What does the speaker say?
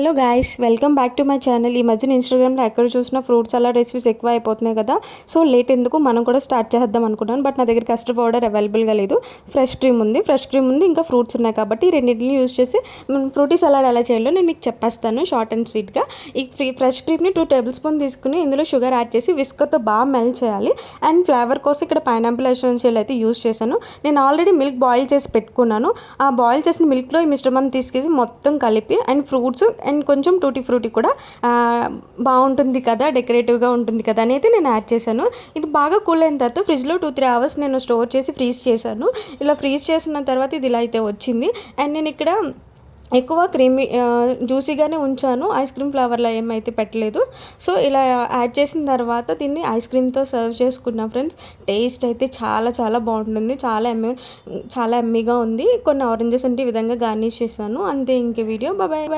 Hello guys, welcome back to my channel. ఈ మధ్యన ఇన్స్టాగ్రామ్లో ఎక్కడ చూసినా ఫ్రూట్స్ అలా రెసిపీస్ ఎక్కువ అయిపోతున్నాయి కదా. సో లేట్ ఎందుకు, మనం కూడా స్టార్ట్ చేద్దాం అనుకున్నాను. బట్ నా దగ్గర కస్టర్డ్ పౌడర్ అవైలబుల్గా లేదు. ఫ్రెష్ క్రీమ్ ఉంది, ఇంకా ఫ్రూట్స్ ఉన్నాయి. కాబట్టి ఈ రెండింటిని యూజ్ చేసి ఫ్రూటీ సలాడ్ ఎలా చేయాలో నేను మీకు చెప్పేస్తాను షార్ట్ అండ్ స్వీట్గా. ఈ ఫ్రెష్ క్రీమ్ని 2 టేబుల్ స్పూన్ తీసుకుని ఇందులో షుగర్ యాడ్ చేసి విస్కర్తో బాగా మెల్ట్ చేయాలి. అండ్ ఫ్లేవర్ కోసం ఇక్కడ పైనాపిల్ ఎసెన్షియల్ అయితే యూజ్ చేశాను. నేను ఆల్రెడీ మిల్క్ బాయిల్ చేసి పెట్టుకున్నాను. ఆ బాయిల్ చేసిన మిల్క్లో ఈ మిశ్రమం తీసుకేసి మొత్తం కలిపి అండ్ ఫ్రూట్స్ అండ్ కొంచెం టూటీ ఫ్రూటీ కూడా బాగుంటుంది కదా, డెకరేటివ్గా ఉంటుంది కదా అని అయితే నేను యాడ్ చేశాను. ఇది బాగా కూల్ అయిన తర్వాత ఫ్రిడ్జ్లో 2-3 అవర్స్ నేను స్టోర్ చేసి ఫ్రీజ్ చేశాను. ఇలా ఫ్రీజ్ చేసిన తర్వాత ఇది ఇలా అయితే వచ్చింది. అండ్ నేను ఇక్కడ ఎక్కువ క్రీమీ జ్యూసీగానే ఉంచాను, ఐస్ క్రీమ్ ఫ్లేవర్లో ఏమైతే పెట్టలేదు. సో ఇలా యాడ్ చేసిన తర్వాత దీన్ని ఐస్ క్రీమ్తో సర్వ్ చేసుకున్నా ఫ్రెండ్స్. టేస్ట్ అయితే చాలా చాలా బాగుంటుంది, చాలా ఎమ్మీగా ఉంది. కొన్ని ఆరెంజెస్ అంటే ఈ విధంగా గార్నిష్ చేశాను. అంతే, ఇంకే వీడియో. Bye bye.